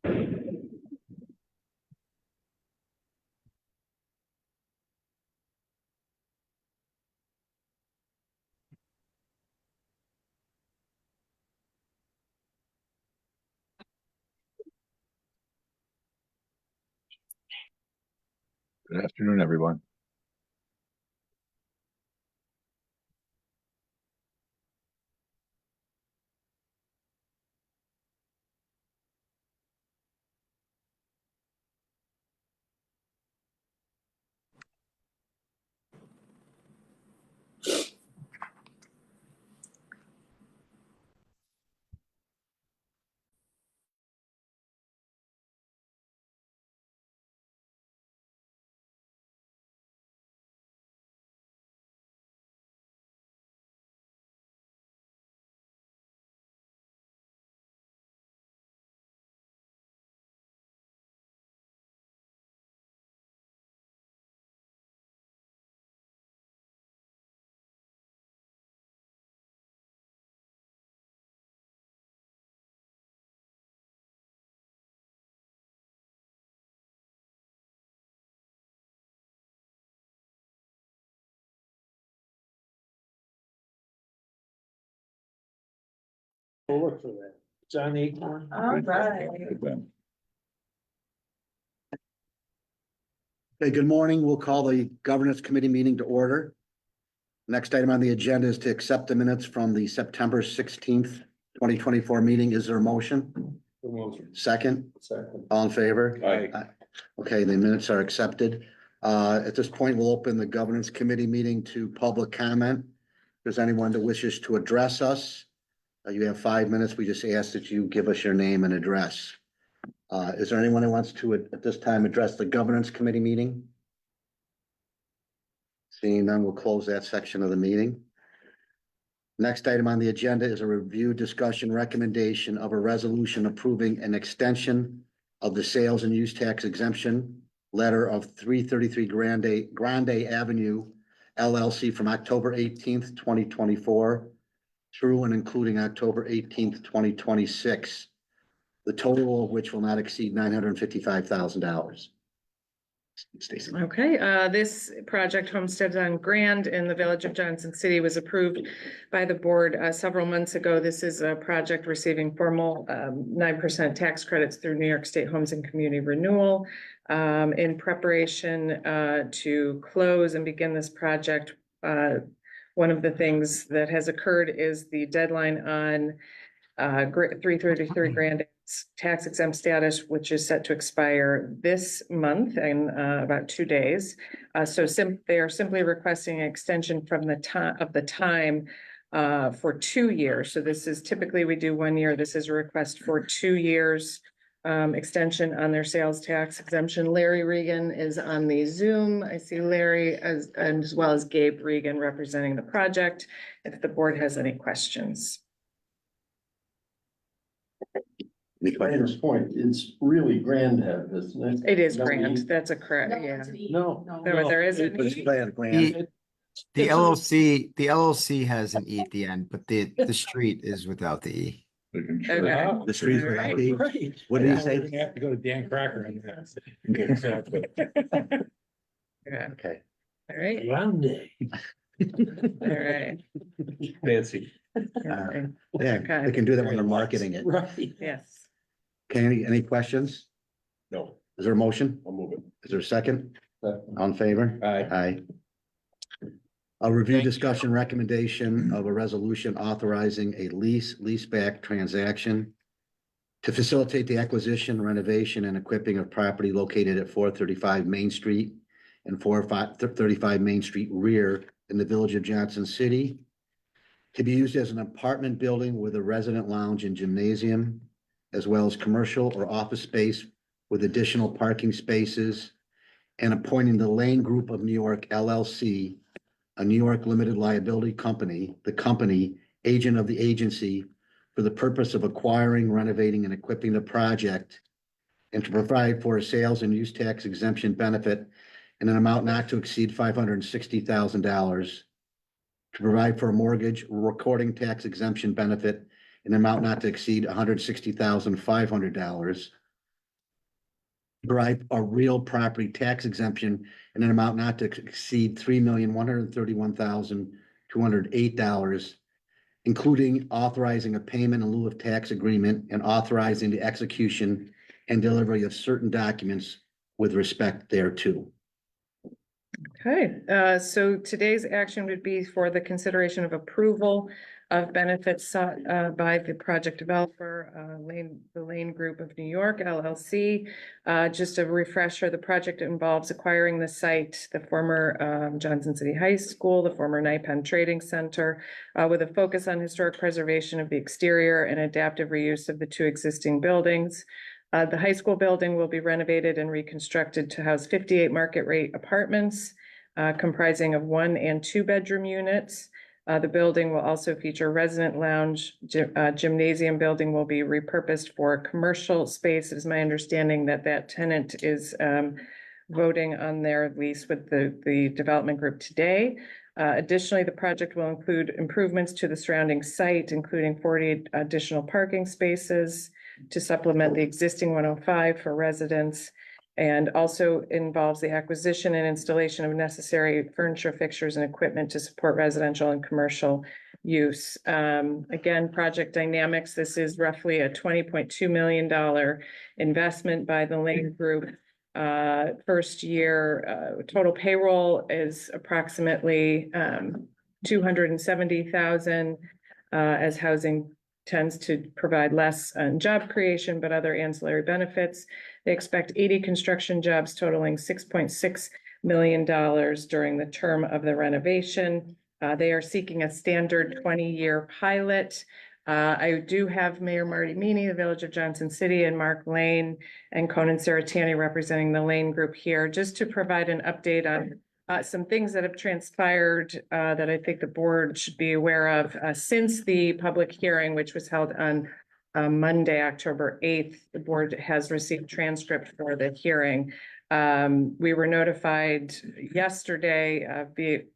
Good afternoon, everyone. We'll look for that. John Acorn. All right. Good, Ben. Okay, good morning. We'll call the governance committee meeting to order. Next item on the agenda is to accept the minutes from the September 16th, 2024 meeting. Is there a motion? Second, Second. all in favor? Aye. Okay, the minutes are accepted. At this point, we'll open the governance committee meeting to public comment. If there's anyone that wishes to address us, you have 5 minutes. We just ask that you give us your name and address. Is there anyone who wants to, at this time, address the governance committee meeting? Seeing none, we'll close that section of the meeting. Next item on the agenda is a review, discussion, recommendation of a resolution approving an extension of the sales and use tax exemption letter of 333 Grande Avenue LLC from October 18th, 2024 through and including October 18th, 2026. The total of which will not exceed $955,000. Stacy. Okay, this project Homestead on Grand in the village of Johnson City was approved by the board several months ago. This is a project receiving formal 9% tax credits through New York State Homes and Community Renewal. In preparation to close and begin this project, one of the things that has occurred is the deadline on 333 Grand tax exempt status, which is set to expire this month in about 2 days. So they are simply requesting an extension from the time for 2 years. So this is typically we do 1 year. This is a request for 2 years extension on their sales tax exemption. Larry Regan is on the Zoom. I see Larry as well as Gabe Regan representing the project. If the board has any questions. Any questions? Brand's point, it's really Grand Have, isn't it? It is No, Grand. E. That's a correct, yeah. No. There isn't. But it's planned, Grant. The LLC has an E at the end, but the street is without the E. Okay. The streets were Right. happy. What did he say? We're gonna have to go to Dan Cracker on that. Yeah. Okay. All right, Grande. all right. Fancy. Okay. Yeah, they can do that when they're marketing it. Right. Yes. Okay, any questions? No, Is there a motion? I'll move it. Is there a second? All in favor? Aye. Aye. A review, Thank you. discussion, recommendation of a resolution authorizing a leaseback transaction to facilitate the acquisition, renovation, and equipping of property located at 435 Main Street and 435 Main Street rear in the village of Johnson City to be used as an apartment building with a resident lounge and gymnasium, as well as commercial or office space with additional parking spaces, and appointing the Lane Group of New York LLC, a New York limited liability company, the company agent of the agency for the purpose of acquiring, renovating, and equipping the project, and to provide for a sales and use tax exemption benefit in an amount not to exceed $560,000, to provide for a mortgage recording tax exemption benefit in an amount not to exceed $160,500, provide a real property tax exemption in an amount not to exceed $3,131,208, including authorizing a payment in lieu of tax agreement and authorizing the execution and delivery of certain documents with respect thereto. Okay, so today's action would be for the consideration of approval of benefits sought by the project developer, the Lane Group of New York LLC. Just a refresher, the project involves acquiring the site, the former Johnson City High School, the former Penn Trading Center, with a focus on historic preservation of the exterior and adaptive reuse of the two existing buildings. The high school building will be renovated and reconstructed to house 58 market rate apartments, comprising of 1 and 2 bedroom units. The building will also feature resident lounge. Gymnasium building will be repurposed for commercial space. It is my understanding that that tenant is voting on their lease with the development group today. Additionally, the project will include improvements to the surrounding site, including 40 additional parking spaces to supplement the existing 105 for residents, and also involves the acquisition and installation of necessary furniture, fixtures, and equipment to support residential and commercial use. Again, project dynamics, this is roughly a $20.2 million investment by the Lane Group. First year total payroll is approximately 270,000, as housing tends to provide less job creation, but other ancillary benefits. They expect 80 construction jobs totaling $6.6 million during the term of the renovation. They are seeking a standard 20-year pilot. I do have Mayor Marty Meany, the Village of Johnson City, and Mark Lane and Conan Saratani representing the Lane Group here, just to provide an update on some things that have transpired that I think the board should be aware of since the public hearing, which was held on Monday, October 8th. The board has received transcript for the hearing. We were notified yesterday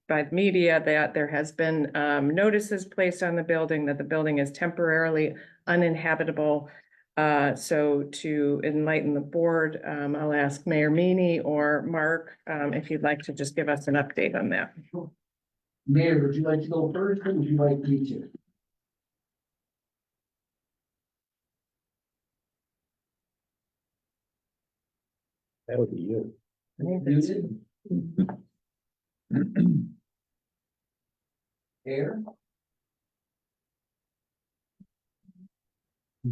by the media that there has been notices placed on the building that the building is temporarily uninhabitable. So to enlighten the board, I'll ask Mayor Meany or Mark if you'd like to just give us an update on that. Mayor, would you like to go first, or would you like me to? That would be you. Muted? Air? I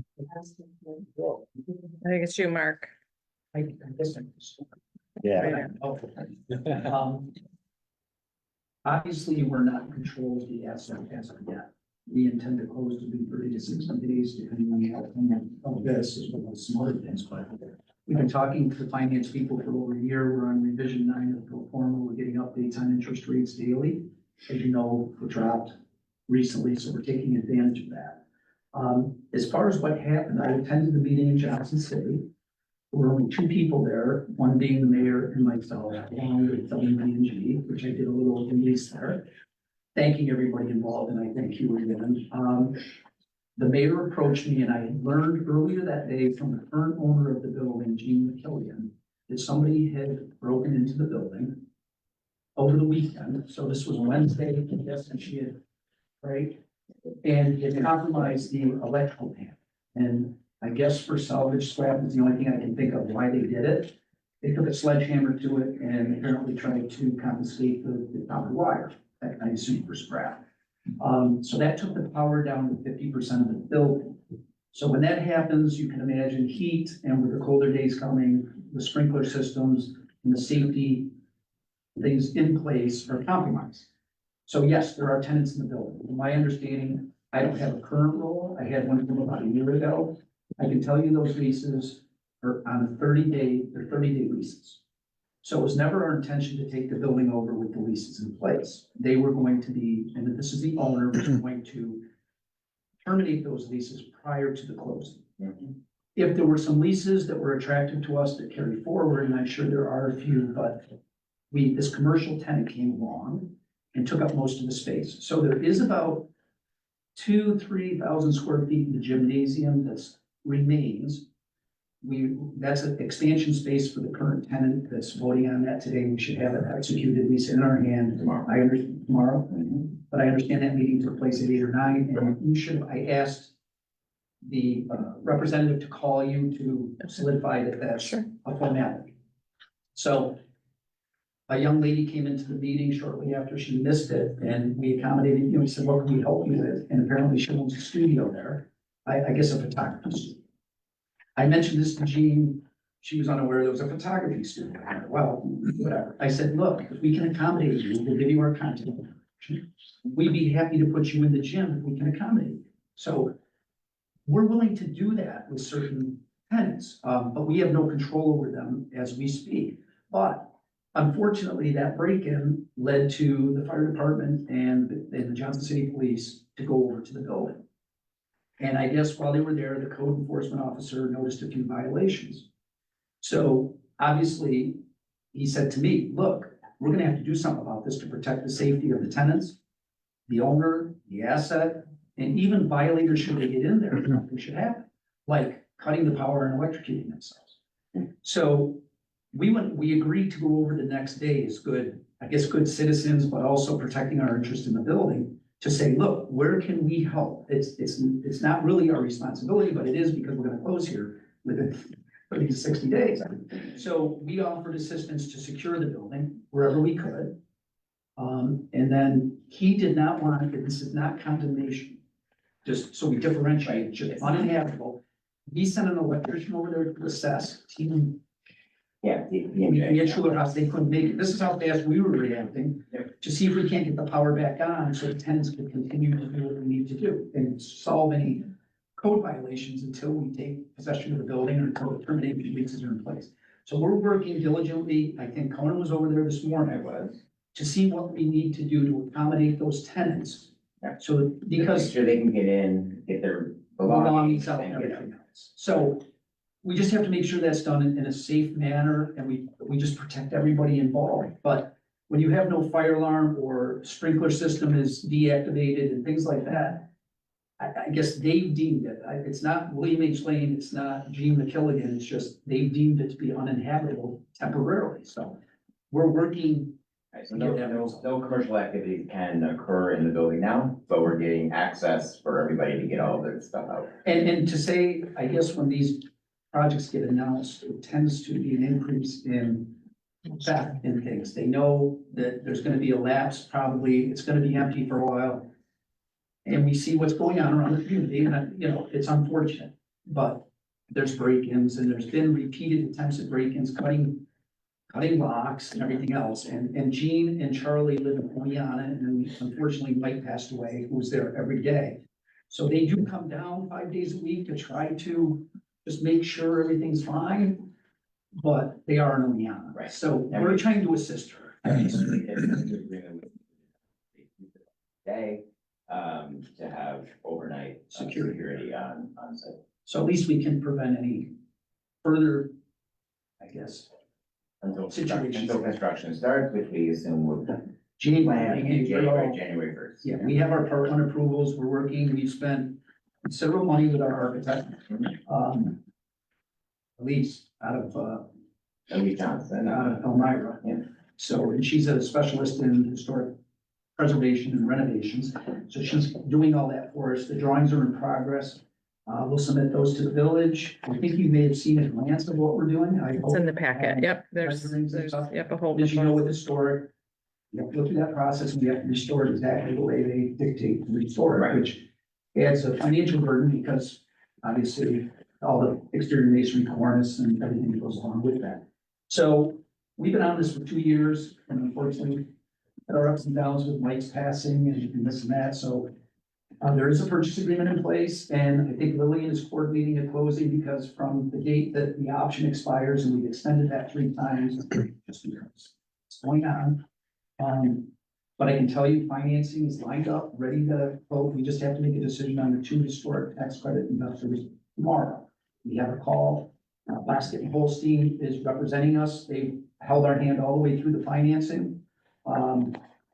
think it's you, Mark. I guess I'm just- Yeah. Obviously, we're not in control of the asset as of yet. We intend to close to be 30 to 60 days, depending on the outcome of this, as well as some other things, but we've been talking to the finance people for over a year. We're on revision 9 of the pro forma. We're getting updates on interest rates daily. As you know, we dropped recently, so we're taking advantage of that. As far as what happened, I attended the meeting in Johnson City. There were only 2 people there, one being the mayor and myself, along with WB&G, which I did a little release there. Thanking everybody involved, and I thank you again. The mayor approached me, and I learned earlier that day from the current owner of the building, Gene McKillian, that somebody had broken into the building over the weekend. So this was Wednesday, and yes, and she had, right? And it compromised the electrical panel. And I guess for salvage scrap is the only thing I can think of why they did it. They took a sledgehammer to it and apparently tried to confiscate the copper wire, I assume for scrap. So that took the power down to 50% of the building. So when that happens, you can imagine heat, and with the colder days coming, the sprinkler systems and the safety things in place are compromised. So yes, there are tenants in the building. In my understanding, I don't have a current role. I had one from about a year ago. I can tell you those leases are on a 30-day leases. So it was never our intention to take the building over with the leases in place. They were going to be, and this is the owner, was going to terminate those leases prior to the closing. If there were some leases that were attractive to us that carry forward, and I'm sure there are a few, but this commercial tenant came along and took up most of the space. So there is about 2,000 to 3,000 square feet in the gymnasium that remains. that's an expansion space for the current tenant that's voting on that today. We should have it executed, at least in our hand. Tomorrow. I understand tomorrow, but I understand that meeting took place at 8 or 9, and you should, I asked the representative to call you to solidify that that's Sure. a formality. So a young lady came into the meeting shortly after she missed it, and we accommodated, we said, what can we help you with? And apparently she owns a studio there, I guess a photography studio. I mentioned this to Jean, she was unaware there was a photography studio. Well, whatever. I said, look, if we can accommodate you, we'll give you our contact information. We'd be happy to put you in the gym if we can accommodate you. So we're willing to do that with certain tenants, but we have no control over them as we speak. But unfortunately, that break-in led to the fire department and the Johnson City Police to go over to the building. And I guess while they were there, the code enforcement officer noticed a few violations. So obviously, he said to me, look, we're gonna have to do something about this to protect the safety of the tenants, the owner, the asset, and even violators should they get in there, nothing should happen, like cutting the power and electrocuting themselves. So we agreed to go over the next day as good, I guess, good citizens, but also protecting our interest in the building, to say, look, where can we help? It's not really our responsibility, but it is because we're gonna close here within 30 to 60 days. So we offered assistance to secure the building wherever we could. And then he did not want, this is not condemnation, just so we differentiate, just uninhabitable. He sent an electrician over there to assess, even Yeah. the Schuler House, they couldn't make it. This is how fast we were reacting to see if we can't get the power back on so the tenants could continue to do what we need to do and solve any code violations until we take possession of the building or until the termination leases are in place. So we're working diligently. I think Conan was over there this morning. I was. To see what we need to do to accommodate those tenants. Yeah. So Make because sure they can get in, get their belongings out and and get out. everything else. So we just have to make sure that's done in a safe manner and we just protect everybody involved. But when you have no fire alarm or sprinkler system is deactivated and things like that, I guess they've deemed it, it's not William H. Lane, it's not Gene McKilligan, it's just they've deemed it to be uninhabitable temporarily. So we're working. Right, so no commercial activity can occur in the building now, but we're getting access for everybody to get all their stuff out. And to say, I guess when these projects get announced, it tends to be an increase in theft in things. They know that there's gonna be a lapse, probably, it's gonna be empty for a while. And we see what's going on around the community, and, it's unfortunate, but there's break-ins, and there's been repeated attempts at break-ins, cutting locks and everything else, and Gene and Charlie live in Oneonta, and unfortunately Mike passed away, who was there every day. So they do come down 5 days a week to try to just make sure everything's fine, but they are in Oneonta. Right. So we're trying to assist her. Day, to have overnight security on site. So at least we can prevent any further, I guess, Until Situations. construction starts, which we assume will Gene. plan in January first. Yeah, we have our part one approvals, we're working, we've spent considerable money with our architect. At least out of Lee Johnson. Elmira. Yeah. So, and she's a specialist in historic preservation and renovations, so she's doing all that for us. The drawings are in progress. We'll submit those to the village. I think you may have seen a glance of what we're doing. I It's hope. in the packet. Yep, there's, a whole. As you know, with historic, you have to go through that process, and we have to restore it exactly the way they dictate to restore Right. it, which adds a financial burden because obviously all the exterior masonry, cornice and everything that goes along with that. So we've been on this for 2 years, and unfortunately, there are ups and downs with Mike's passing and this and that, so there is a purchase agreement in place, and I think Lillian is coordinating a closing because from the date that the option expires, and we've extended that 3 times, just because it's going on. But I can tell you, financing is lined up, ready to vote. We just have to make a decision on the 2 historic tax credit investors tomorrow. We have a call. Plaskett and Holstein is representing us. They held our hand all the way through the financing.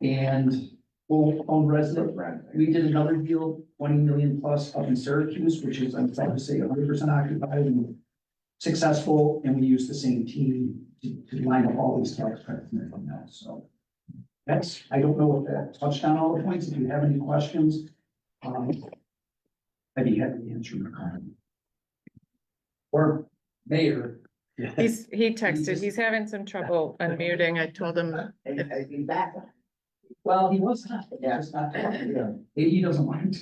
And full owned resident. We did another deal, 20 million plus up in Syracuse, which is, I'm proud to say, 100% occupied. And successful, and we use the same team to line up all these tax credits and everything else, so. That's, I don't know if that touched on all the points. If you have any questions, I'd be happy to answer your comment. Or Mayor. He texted, he's having some trouble unmuting. I told him, Well, he was not, yeah, it's not, maybe he doesn't want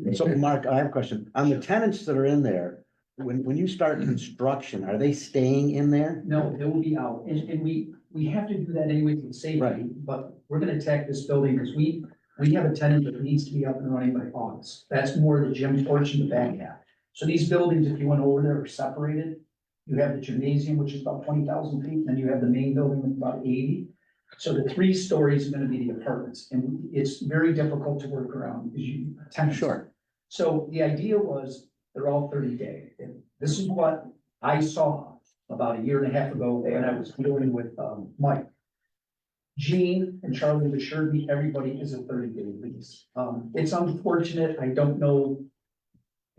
to. So Mark, I have a question. On the tenants that are in there, when you start construction, are they staying in there? No, it will be out, and we have to do that anyway for safety, Right. but we're gonna attack this building because we have a tenant that needs to be up and running by August. That's more the gym portion, the back half. So these buildings, if you went over there, are separated. You have the gymnasium, which is about 20,000 feet, and you have the main building with about 80. So the 3 stories are gonna be the apartments, and it's very difficult to work around because you. tenants. Sure. So the idea was, they're all 30-day. And this is what I saw about a year and a half ago when I was dealing with, Mike. Gene and Charlie assured me everybody is a 30-day lease. It's unfortunate, I don't know.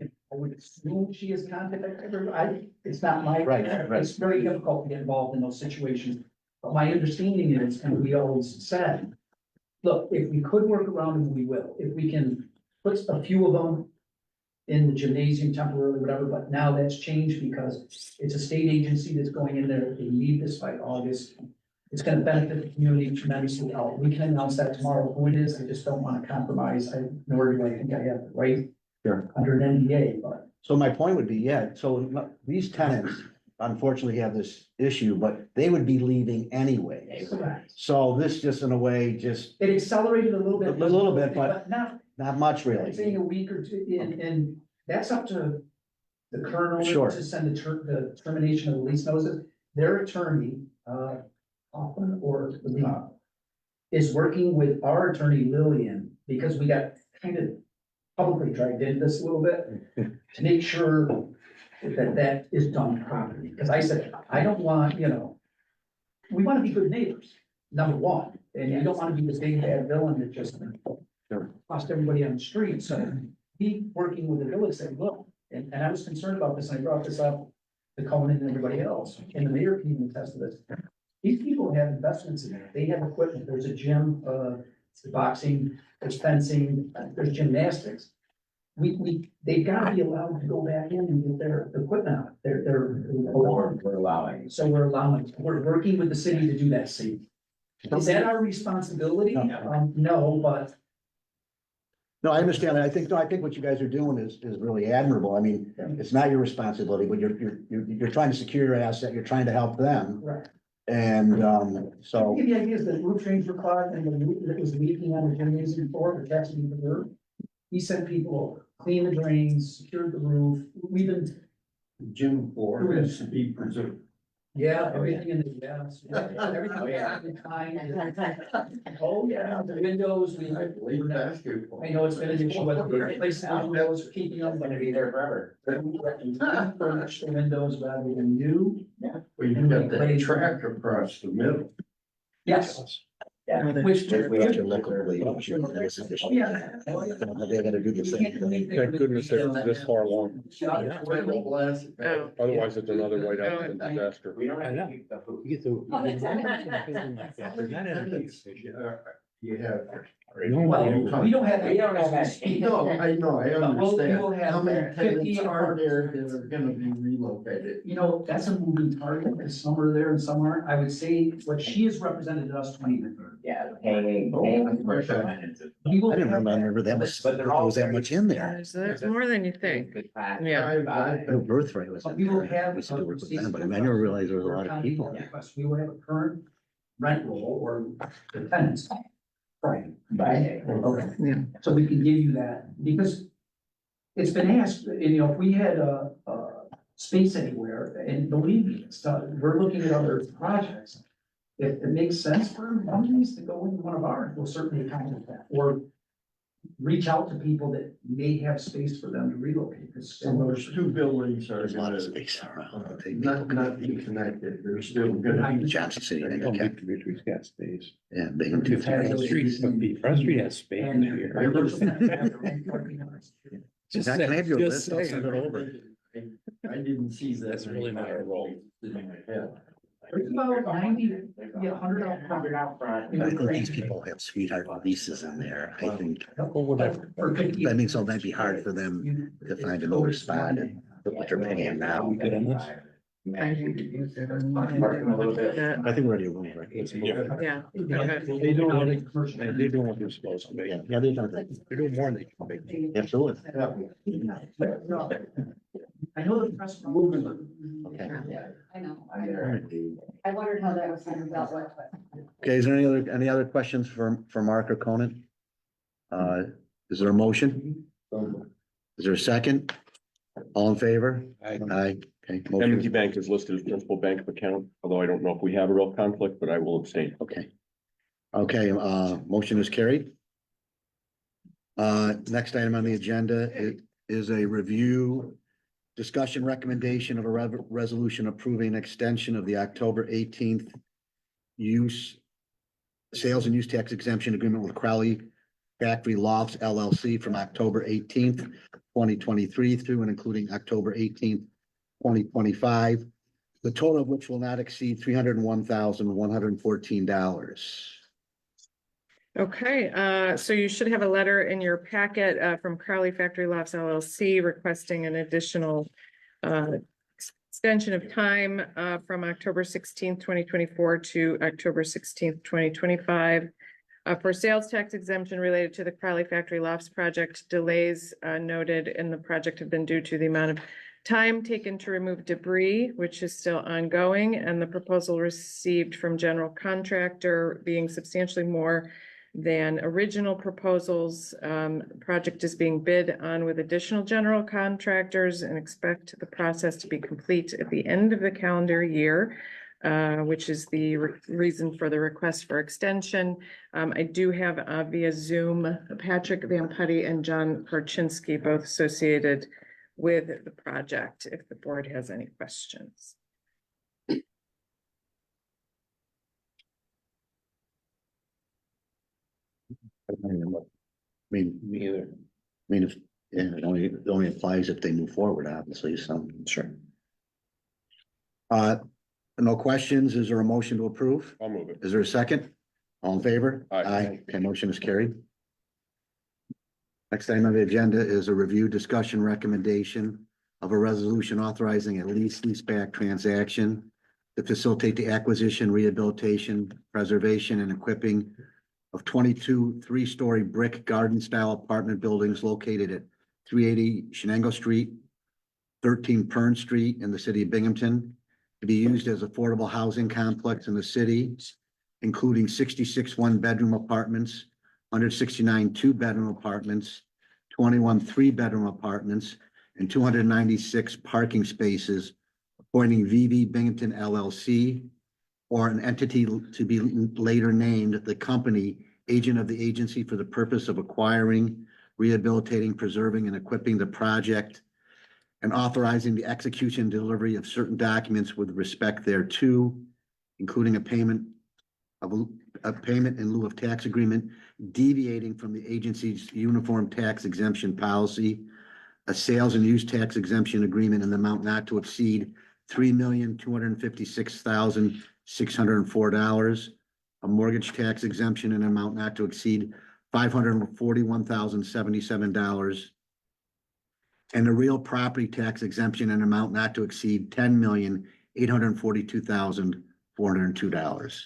I would assume she has contacted everybody, it's not my. Right. It's very difficult to get involved in those situations. But my understanding is, and we always said, look, if we could work around them, we will. If we can put a few of them in the gymnasium temporarily, whatever, but now that's changed because it's a state agency that's going in there. They need this by August. It's gonna benefit the community tremendously. We can announce that tomorrow who it is. I just don't want to compromise. Nor do I think I have the right Sure. under an NDA, but. So my point would be, yeah, so these tenants unfortunately have this issue, but they would be leaving anyway. Correct. So this just in a way, just It accelerated a little bit. A little bit, but- Not, not much I'm saying really. a week or two, and that's up to the current Sure. owner to send the termination of the lease notices. Their attorney, Hoffman or is working with our attorney Lillian, because we got kind of publicly dragged into this a little bit, to make sure that is done properly. Because I said, I don't want, we want to be good neighbors, number one, and you don't want to be the big bad villain that just cost everybody on the street. So he working with the village said, look, and I was concerned about this, and I brought this up to Conan and everybody else, and the mayor can even attest to this. These people have investments in there. They have equipment. There's a gym, boxing, there's fencing, there's gymnastics. They've got to be allowed to go back in and get their equipment out. We're allowing. So we're working with the city to do that, see. Is that our responsibility? No, but No, I understand. I think what you guys are doing is really admirable. I mean, it's not your responsibility, but you're trying to secure your asset. You're trying to help them. right. And, so, The idea is that roof drains were clogged and the roof that was leaking on the gymnasium floor, which has to be removed. He sent people over, cleaned the drains, secured the roof. We've been, Gym floor has to be preserved. everything in the, everything. Oh, yeah. Oh, yeah, the windows, I know it's been an issue whether we replace the windows or keeping them, but Gonna be there forever. we furnish the windows rather than new. Well, you got that track across the middle. Yes. Yeah, which. we have to look over the option. Yeah. They gotta do the same thing. Thank goodness they're this far along. oh, Otherwise, it's another whiteout disaster. We don't have to keep the food. You have. Well, we don't have. We don't have that. No, I know, I But we'll understand. have How many 50 tenants are apartments. there that are gonna be relocated? That's a moving target, because some are there and some aren't. I would say what she has represented to us 20 to 30. Yeah, paying commercial tenants. We will I didn't have that. remember that was, But they're there all was that much in there. there's more than you think. Good class. Yeah. No birthright was. But we will have. We used to do work with them, but I mean, I never realized there was a lot of people. We will have a current rent roll or the tenants. Right. Okay. Yeah. So we can give you that, because it's been asked, and, if we had a space anywhere, and believe me, we're looking at other projects. If it makes sense for companies to go into one of ours, we'll certainly accommodate that, or reach out to people that may have space for them to relocate, because So those two buildings are There's a lot of gonna, space around. They- not be connected, they're still gonna be. Johnson City, they got kept. Dimitri's got space. Yeah, big and two. Front Street has space And- here. Jack, can I have your list? I'll send it over. I didn't see that. That's really not our role. In my head. There's about 90, yeah, 100 out front. I think these people have sweetheart leases in there. I think, Well, whatever. I mean, so it might be hard for them to find another spot and put what they're paying now. We good on this? I think you did on Parking a little bit. that. I think we're ready to move, right? Let's move. Yeah, okay. They do what they're doing what they're supposed to be. Yeah, yeah, they've done that. They're doing more than they can be. Absolutely. I know the press. Okay. I know. I'm there. I wondered how that was kind of dealt with, but. Okay, is there any other questions for Mark or Conan? Is there a motion? Is there a second? All in favor? I- Aye. Okay. M&T motion- Bank is listed as principal bank of account, although I don't know if we have a real conflict, but I will abstain. Okay. Okay, motion is carried. Next item on the agenda is a review, discussion recommendation of a resolution approving an extension of the October 18th sales and use tax exemption agreement with Crowley Factory Lofts LLC from October 18th, 2023 through and including October 18th, 2025. The total of which will not exceed $301,114. Okay, so you should have a letter in your packet from Crowley Factory Lofts LLC requesting an additional extension of time from October 16th, 2024 to October 16th, 2025. For sales tax exemption related to the Crowley Factory Lofts project, delays noted in the project have been due to the amount of time taken to remove debris, which is still ongoing, and the proposal received from general contractor being substantially more than original proposals. Project is being bid on with additional general contractors and expect the process to be complete at the end of the calendar year, which is the reason for the request for extension. I do have via Zoom, Patrick Van Putty and John Korchinski, both associated with the project, if the board has any questions. I mean, Me either. if, yeah, it only applies if they move forward, obviously, so. Sure. No questions. Is there a motion to approve? I'll move it. Is there a second? All in favor? Aye. Okay, motion is carried. Next item on the agenda is a review, discussion, recommendation of a resolution authorizing a leaseback transaction to facilitate the acquisition, rehabilitation, preservation, and equipping of 22 three-story brick garden-style apartment buildings located at 380 Shenango Street, 13 Pern Street in the city of Binghamton, to be used as affordable housing complex in the city, including 66 one-bedroom apartments, 169 two-bedroom apartments, 21 three-bedroom apartments, and 296 parking spaces, appointing VV Binghamton LLC or an entity to be later named the company agent of the agency for the purpose of acquiring, rehabilitating, preserving, and equipping the project, and authorizing the execution and delivery of certain documents with respect thereto, including a payment in lieu of tax agreement deviating from the agency's uniform tax exemption policy, a sales and use tax exemption agreement in the amount not to exceed $3,256,604, a mortgage tax exemption in an amount not to exceed $541,077, and a real property tax exemption in an amount not to exceed $10,842,402.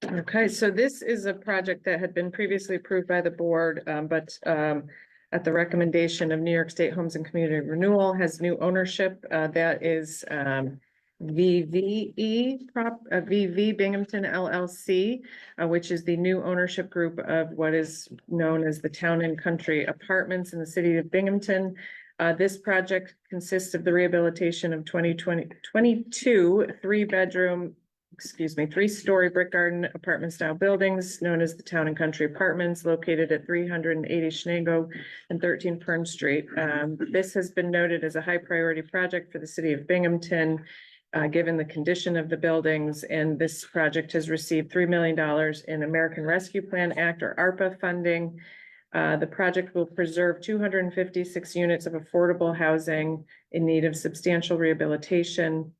Okay, so this is a project that had been previously approved by the board, but at the recommendation of New York State Homes and Community Renewal has new ownership. That is VV Binghamton LLC, which is the new ownership group of what is known as the Town and Country Apartments in the city of Binghamton. This project consists of the rehabilitation of 22 three-story brick garden apartment style buildings known as the Town and Country Apartments located at 380 Shenango and 13 Pern Street. This has been noted as a high priority project for the city of Binghamton, given the condition of the buildings, and this project has received $3 million in American Rescue Plan Act or ARPA funding. The project will preserve 256 units of affordable housing in need of substantial rehabilitation.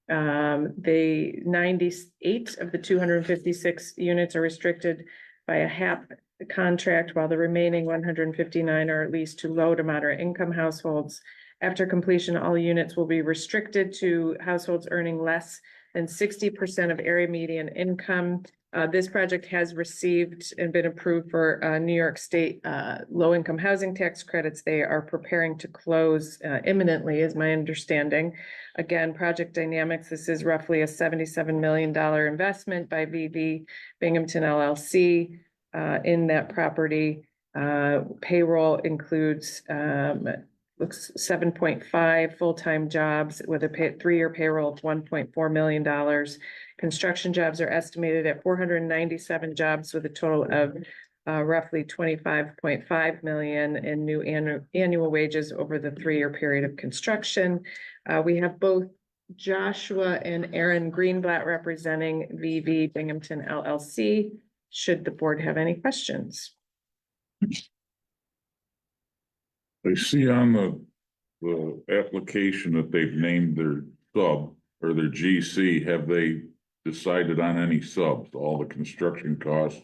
The 98 of the 256 units are restricted by a HAP contract, while the remaining 159 are leased to low to moderate income households. After completion, all units will be restricted to households earning less than 60% of area median income. This project has received and been approved for New York State low-income housing tax credits. They are preparing to close imminently, is my understanding. Again, Project Dynamics, this is roughly a $77 million investment by VV Binghamton LLC in that property. Payroll includes looks 7.5 full-time jobs with a 3-year payroll of $1.4 million. Construction jobs are estimated at 497 jobs with a total of roughly 25.5 million in new annual wages over the 3-year period of construction. We have both Joshua and Aaron Greenblatt representing VV Binghamton LLC. Should the board have any questions? I see on the application that they've named their sub or their GC. Have they decided on any subs? All the construction costs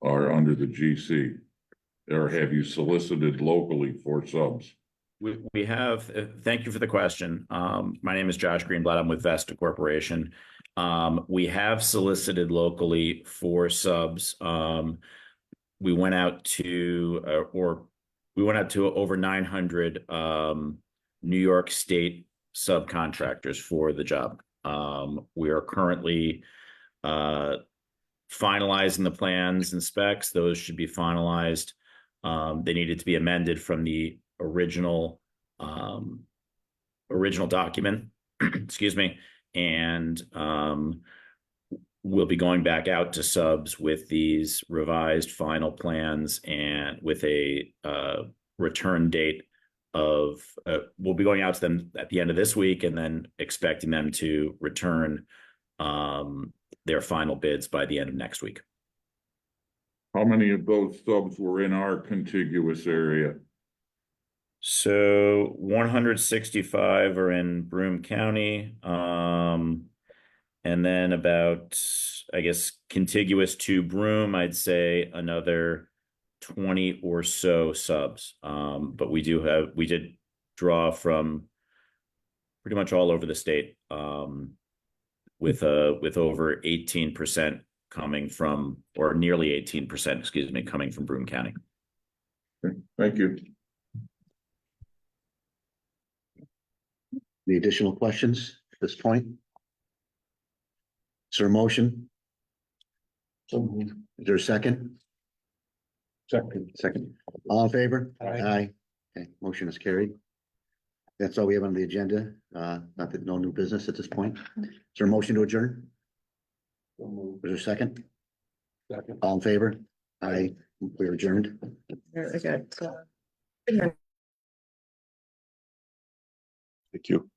are under the GC. Or have you solicited locally for subs? We have, thank you for the question. My name is Josh Greenblatt. I'm with Vesta Corporation. We have solicited locally for subs. We went out to, over 900 New York State subcontractors for the job. We are currently finalizing the plans and specs. Those should be finalized. They needed to be amended from the original document, excuse me, and we'll be going back out to subs with these revised final plans and with a return date of we'll be going out to them at the end of this week and then expecting them to return their final bids by the end of next week. How many of those subs were in our contiguous area? So 165 are in Broome County. And then about, I guess, contiguous to Broome, I'd say another 20 or so subs. But we did draw from pretty much all over the state, with over 18% coming from, or nearly 18%, excuse me, coming from Broome County. Okay, thank you. Any additional questions at this point? Is there a motion? Is there a second? Second. All in favor? Aye. Okay, motion is carried. That's all we have on the agenda. No new business at this point. Is there a motion to adjourn? Is there a second? Second. All in favor? Aye, we're adjourned. Very good. Thank you.